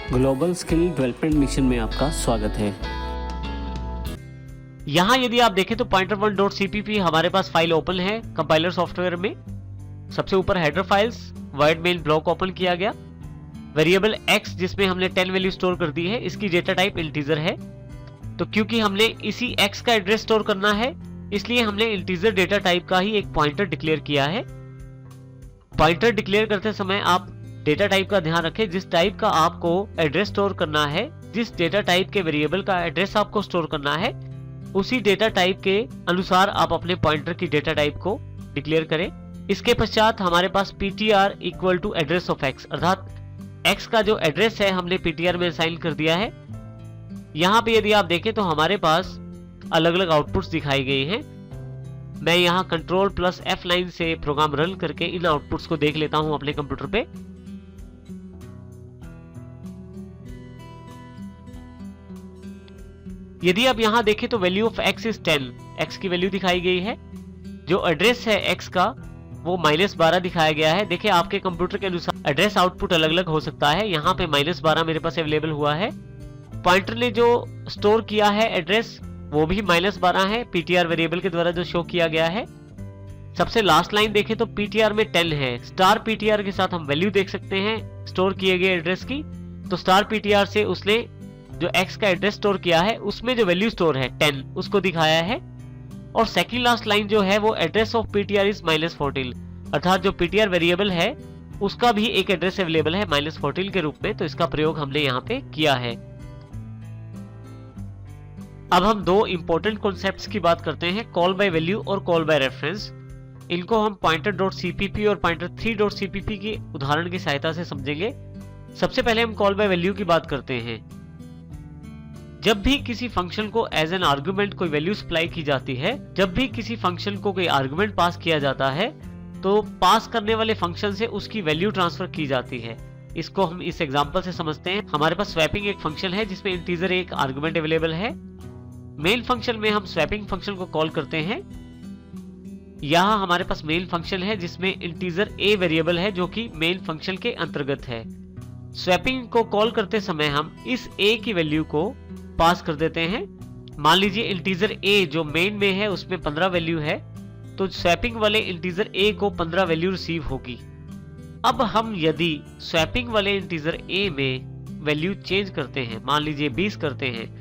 Global skill development mission में आपका स्वागत है। यहाँ यदि आप देखें तो pointer1.cpp हमारे पास फाइल ओपन है कंपाइलर सॉफ्टवेयर में। सबसे ऊपर header files word main block open किया गया। वेरिएबल x जिसमें हमने 10 वैल्यू स्टोर कर दी है, इसकी डेटा टाइप इंटीजर है। तो क्योंकि हमने इसी x का एड्रेस स्टोर करना है, इसलिए हमने इंटीजर डेटा टाइप का ही एक पॉइंटर डिक्लेयर किया है। पॉइंटर डिक्लेयर करते समय आप डेटा टाइप का ध्यान रखें। जिस टाइप का आपको एड्रेस स्टोर करना है, जिस डेटा टाइप के वेरिएबल का एड्रेस आपको स्टोर करना है, उसी डेटा टाइप के अनुसार आप अपने पॉइंटर की डेटा टाइप को डिक्लेयर करें। इसके पश्चात हमारे पास ptr equal to address of x, अर्थात x का जो एड्रेस है हमने ptr में असाइन कर दिया है। यहाँ पे यदि आप देखें तो हमारे पास अलग अलग आउटपुट्स दिखाई गए हैं। मैं यहाँ Ctrl+F9 से प्रोग्राम रन करके इन आउटपुट्स को देख लेता हूं अपने कंप्यूटर पे। यदि आप यहाँ देखें तो value of x is 10, x की वैल्यू दिखाई गई है। जो एड्रेस है x का वो -12 दिखाया गया है। देखिए आपके कंप्यूटर के अनुसार एड्रेस आउटपुट अलग अलग हो सकता है। यहाँ पे -12 मेरे पास अवेलेबल हुआ है। पॉइंटर ने जो स्टोर किया है एड्रेस वो भी -12 है, ptr वेरिएबल के द्वारा जो शो किया गया है। सबसे लास्ट लाइन देखें तो ptr में 10 है। स्टार ptr के साथ हम वैल्यू देख सकते हैं स्टोर किए गए एड्रेस की। तो स्टार ptr से उसने जो x का एड्रेस स्टोर किया है उसमें जो वैल्यू स्टोर है 10 उसको दिखाया है। और सेकंड लास्ट लाइन जो है वो एड्रेस ऑफ ptr इज -14, अर्थात जो ptr वेरिएबल है उसका भी एक एड्रेस अवेलेबल है -14 के रूप में। तो इसका प्रयोग हमने यहाँ पे किया है। अब हम दो इंपॉर्टेंट कॉन्सेप्ट्स की बात करते हैं, कॉल बाय वैल्यू और कॉल बाय रेफरेंस। इनको हम pointer.cpp और pointer3.cpp की उदाहरण की सहायता से समझेंगे। सबसे पहले हम कॉल बाय वैल्यू की बात करते हैं। जब भी किसी फंक्शन को एज एन आर्गुमेंट कोई वैल्यू सप्लाई की जाती है, जब भी किसी फंक्शन को कोई आर्गुमेंट पास किया जाता है, तो पास करने वाले फंक्शन से उसकी वैल्यू ट्रांसफर की जाती है। इसको हम इस एग्जांपल से समझते हैं। हमारे पास स्वैपिंग एक फंक्शन है जिसमें इंटीजर एक आर्गुमेंट अवेलेबल है। मेन फंक्शन में हम स्वैपिंग फंक्शन को कॉल करते हैं। यहाँ हमारे पास मेन फंक्शन है जिसमें इंटीजर a वेरिएबल है जो कि मेन फंक्शन के अंतर्गत है। स्वैपिंग को कॉल करते समय हम इस a की वैल्यू को पास कर देते हैं। मान लीजिए इंटीजर a जो मेन में है उसमें 15 वैल्यू है, तो स्वैपिंग वाले इंटीजर a को 15 वैल्यू रिसीव होगी। अब हम यदि स्वैपिंग वाले इंटीजर a में वैल्यू चेंज करते हैं, मान लीजिए 20 करते हैं,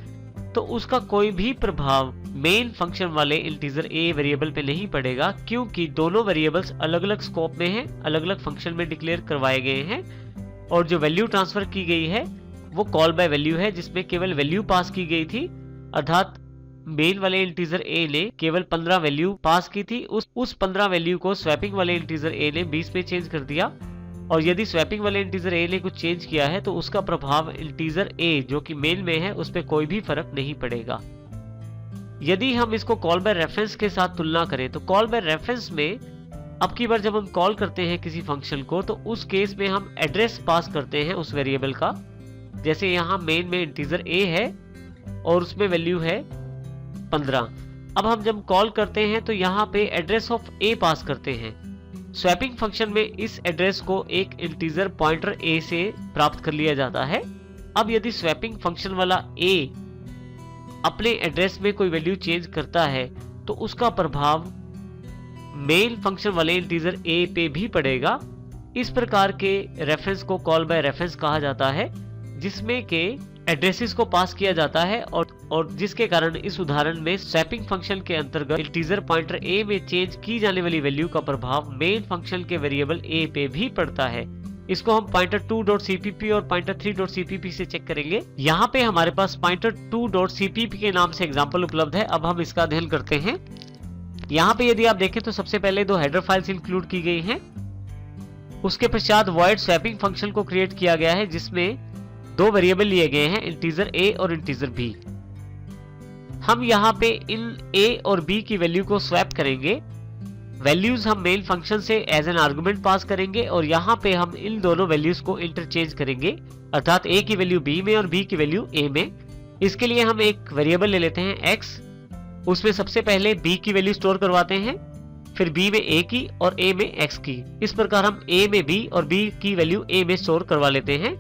तो उसका कोई भी प्रभाव मेन फंक्शन वाले इंटीजर a वेरिएबल पे नहीं पड़ेगा, क्योंकि दोनों वेरिएबल्स अलग अलग स्कोप में हैं, अलग अलग फंक्शन में डिक्लेयर करवाए गए हैं। और जो वैल्यू ट्रांसफर की गई है वो कॉल बाय वैल्यू है जिसमें केवल वैल्यू पास की गई थी, अर्थात मेन वाले इंटीजर a ने केवल 15 वैल्यू पास की थी। उस 15 वैल्यू को स्वैपिंग वाले इंटीजर a ने 20 में चेंज कर दिया। और यदि स्वैपिंग वाले इंटीजर a ने कुछ चेंज किया है तो उसका प्रभाव इंटीजर a जो कि मेन में है उस पर कोई भी फर्क नहीं पड़ेगा। यदि हम इसको कॉल बाय रेफरेंस के साथ तुलना करें तो कॉल बाय रेफरेंस में अब की बार जब हम कॉल करते हैं किसी फंक्शन को तो उस केस में हम एड्रेस पास करते हैं उस वेरिएबल का। जैसे यहाँ मेन में इंटीजर a है और उसमें वैल्यू है 15। अब हम जब कॉल करते हैं तो यहाँ पे एड्रेस ऑफ a पास करते हैं। स्वैपिंग फंक्शन में इस एड्रेस को एक इंटीजर पॉइंटर a से प्राप्त कर लिया जाता है। अब यदि स्वैपिंग फंक्शन वाला a अपने एड्रेस में कोई वैल्यू चेंज करता है तो उसका प्रभाव मेन फंक्शन वाले इंटीजर a पे भी पड़ेगा। इस प्रकार के रेफरेंस को कॉल बाय रेफरेंस कहा जाता है, जिसमें के एड्रेसेस को पास किया जाता है और जिसके कारण इस उदाहरण में स्वैपिंग फंक्शन के अंतर्गत इंटीजर पॉइंटर a में चेंज की जाने वाली वैल्यू का प्रभाव मेन फंक्शन के वेरिएबल a पे भी पड़ता है। इसको हम pointer2.cpp और pointer3.cpp से चेक करेंगे। यहाँ पे हमारे पास pointer2.cpp के नाम से एग्जांपल उपलब्ध है। अब हम इसका अध्ययन करते हैं। यहाँ पे यदि आप देखें तो सबसे पहले दो हेडर फाइल्स इंक्लूड की गई हैं। उसके पश्चात वॉइड स्वैपिंग फंक्शन को क्रिएट किया गया है जिसमें दो वेरिएबल लिए गए हैं, इंटीजर a और इंटीजर b। हम यहाँ पे इन a और b की वैल्यू को स्वैप करेंगे। वैल्यूज हम मेन फंक्शन से एज एन आर्गुमेंट पास करेंगे और यहाँ पे हम इन दोनों वैल्यूज को इंटरचेंज करेंगे, अर्थात a की वैल्यू b में और b की वैल्यू a में। इसके लिए हम एक वेरिएबल ले लेते हैं x, उसमें सबसे पहले b की वैल्यू स्टोर करवाते हैं, फिर b में a की और a में x की। इस प्रकार हम a में b और b की वैल्यू a में स्टोर करवा लेते हैं।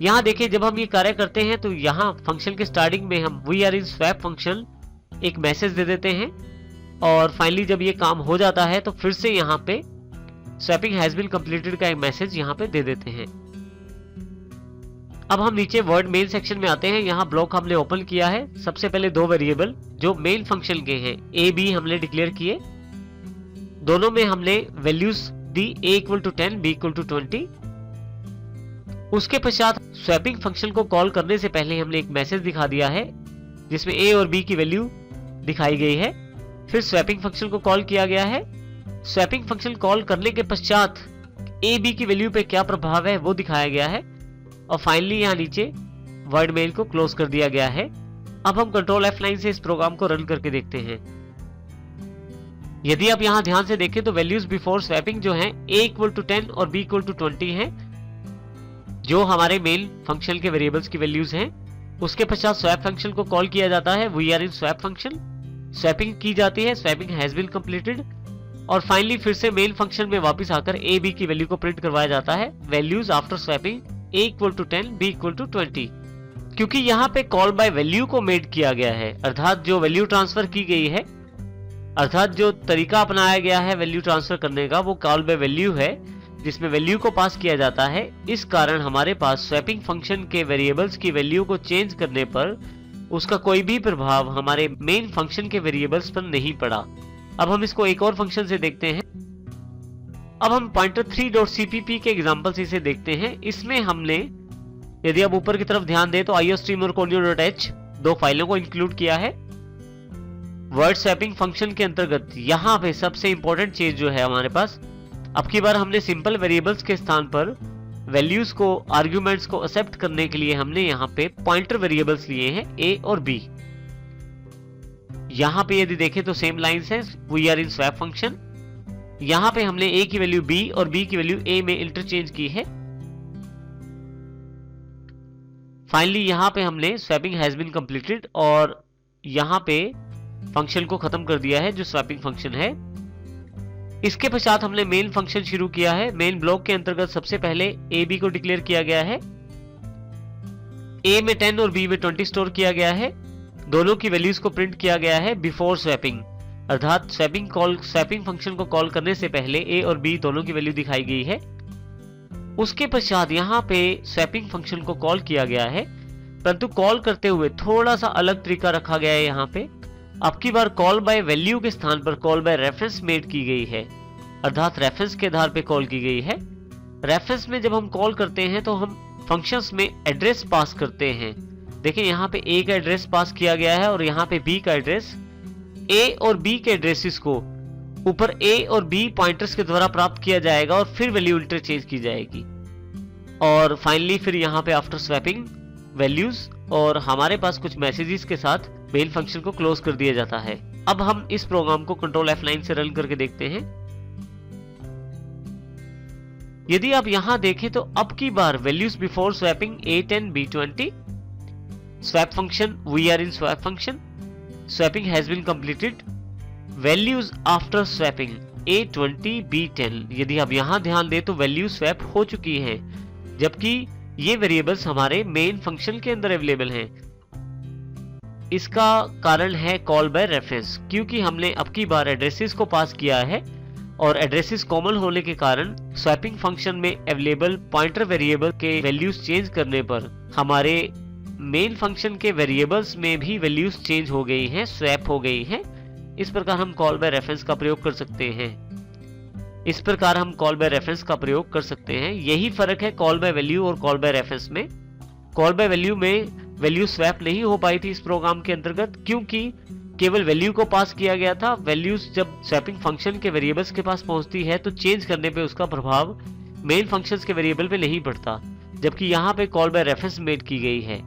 यहाँ देखिए जब हम ये कार्य करते हैं तो यहाँ फंक्शन के स्टार्टिंग में हम we are in swap function एक मैसेज दे देते हैं और फाइनली जब ये काम हो जाता है तो फिर से यहाँ पे स्वैपिंग हैज बीन कंप्लीटेड का एक मैसेज यहाँ पे दे देते हैं। अब हम नीचे वर्ड मेन सेक्शन में आते हैं। यहाँ ब्लॉक हमने ओपन किया है। सबसे पहले दो वेरिएबल जो मेन फंक्शन के हैं ए बी हमने डिक्लेयर किए। दोनों में हमने वैल्यूज दी a equal to 10 b equal to 20। उसके पश्चात स्वैपिंग फंक्शन को कॉल करने से पहले हमने एक मैसेज दिखा दिया है जिसमें a और b की वैल्यू दिखाई गई है। फिर स्वैपिंग फंक्शन को कॉल किया गया है। स्वैपिंग फंक्शन कॉल करने के पश्चात a b की वैल्यू पे क्या प्रभाव है वो दिखाया गया है और फाइनली यहाँ नीचे वर्ड मेल को क्लोज कर दिया गया है। अब हम कंट्रोल F9 से इस प्रोग्राम को रन करके देखते हैं। यदि आप यहाँ ध्यान से देखें तो वैल्यूज बिफोर स्वैपिंग जो हैं a इक्वल टू 10 और b इक्वल टू 20 हैं, जो हमारे मेन फंक्शन के वेरिएबल्स की वैल्यूज हैं। उसके पश्चात स्वैप फंक्शन को कॉल किया जाता है we are in swap function. Swapping की जाती है, स्वैपिंग हैज बीन कंप्लीटेड और फाइनली फिर से मेन फंक्शन में वापस आकर a b की वैल्यू को प्रिंट करवाया जाता है values after swapping a equal to 10 b equal to 20। क्योंकि यहाँ पे कॉल बाय वैल्यू को मेड किया गया है, अर्थात जो वैल्यू ट्रांसफर की गई है, अर्थात जो तरीका अपनाया गया है वैल्यू ट्रांसफर करने का वो कॉल बाय वैल्यू है जिसमें वैल्यू को पास किया जाता है। इस कारण हमारे पास स्वैपिंग फंक्शन के वेरिएबल्स की वैल्यू को चेंज करने पर उसका कोई भी प्रभाव हमारे मेन फंक्शन के वेरिएबल्स पर नहीं पड़ा। अब हम इसको एक और फंक्शन से देखते हैं। अब हम pointer3.cpp के एग्जांपल से इसे देखते हैं। इसमें हमने, यदि आप ऊपर की तरफ ध्यान दें तो iostream और conio.h दो फाइलों को इंक्लूड किया है। वर्ड स्वैपिंग फंक्शन के अंतर्गत यहाँ पे सबसे इंपॉर्टेंट चीज जो है हमारे पास, अब की बार हमने सिंपल वेरिएबल्स के स्थान पर वैल्यूज को, आर्ग्यूमेंट्स को एक्सेप्ट करने के लिए हमने यहाँ पे पॉइंटर वेरिएबल्स लिए हैं a और b। यहाँ पे यदि देखें तो सेम लाइंस है, we are in swap function. यहाँ पे हमने a की वैल्यू b और b की वैल्यू a में इंटरचेंज की है। फाइनली यहाँ पे हमने स्वैपिंग हैज बीन कंप्लीटेड और यहाँ पे फंक्शन को खत्म कर दिया है जो स्वैपिंग फंक्शन है। इसके पश्चात हमने मेन फंक्शन शुरू किया है। मेन ब्लॉक के अंतर्गत सबसे पहले a b को डिक्लेयर किया गया है। a में 10 और b में 20 स्टोर किया गया है। दोनों की वैल्यूज को प्रिंट किया गया है बिफोर स्वैपिंग, अर्थात स्वैपिंग फंक्शन को कॉल करने से पहले a और b दोनों की वैल्यू दिखाई गई है। उसके पश्चात यहाँ पे स्वैपिंग फंक्शन को कॉल किया गया है, परंतु कॉल करते हुए थोड़ा सा अलग तरीका रखा गया है। यहाँ पे अब की बार कॉल बाय वैल्यू के स्थान पर कॉल बाय रेफरेंस मेड की गई है, अर्थात रेफरेंस के आधार पे कॉल की गई है। रेफरेंस में जब हम कॉल करते हैं तो हम फंक्शंस में एड्रेस पास करते हैं। देखिए यहाँ पे a का एड्रेस पास किया गया है और यहाँ पे b का एड्रेस। a और b के एड्रेसेस को ऊपर a और b पॉइंटर्स के द्वारा प्राप्त किया जाएगा और फिर वैल्यू इंटरचेंज की जाएगी और फाइनली फिर यहाँ पे आफ्टर स्वैपिंग वैल्यूज और हमारे पास कुछ मैसेजेस के साथ मेन फंक्शन को क्लोज कर दिया जाता है। अब हम इस प्रोग्राम को कंट्रोल F9 से रन करके देखते हैं। यदि आप यहां देखें तो अब की बार values before swapping a10 b20, swap function we are in swap function, swapping has been completed, values after swapping a20 b10। यदि आप यहां ध्यान दें तो वैल्यू स्वैप हो चुकी है, जबकि ये वेरिएबल्स हमारे मेन फंक्शन के अंदर अवेलेबल हैं। इसका कारण है कॉल बाय रेफरेंस, क्योंकि हमने अब की बार एड्रेसेस को पास किया है और एड्रेसेस कॉमन होने के कारण स्वैपिंग फंक्शन में अवेलेबल पॉइंटर वेरिएबल के वैल्यूज चेंज करने पर हमारे मेन फंक्शन के वेरिएबल्स में भी वैल्यूज चेंज हो गई हैं, स्वैप हो गई हैं। इस प्रकार हम कॉल बाय रेफरेंस का प्रयोग कर सकते हैं। यही फर्क है कॉल बाय वैल्यू और कॉल बाय रेफरेंस में। कॉल बाय वैल्यू में वैल्यू स्वैप नहीं हो पाई थी इस प्रोग्राम के अंतर्गत, क्योंकि केवल वैल्यू को पास किया गया था। वैल्यूज जब स्वैपिंग फंक्शन के वेरिएबल्स के पास पहुंचती है तो चेंज करने पे उसका प्रभाव मेन फंक्शंस के वेरिएबल पे नहीं पड़ता, जबकि यहाँ पे कॉल बाय रेफरेंस मेड की गई है।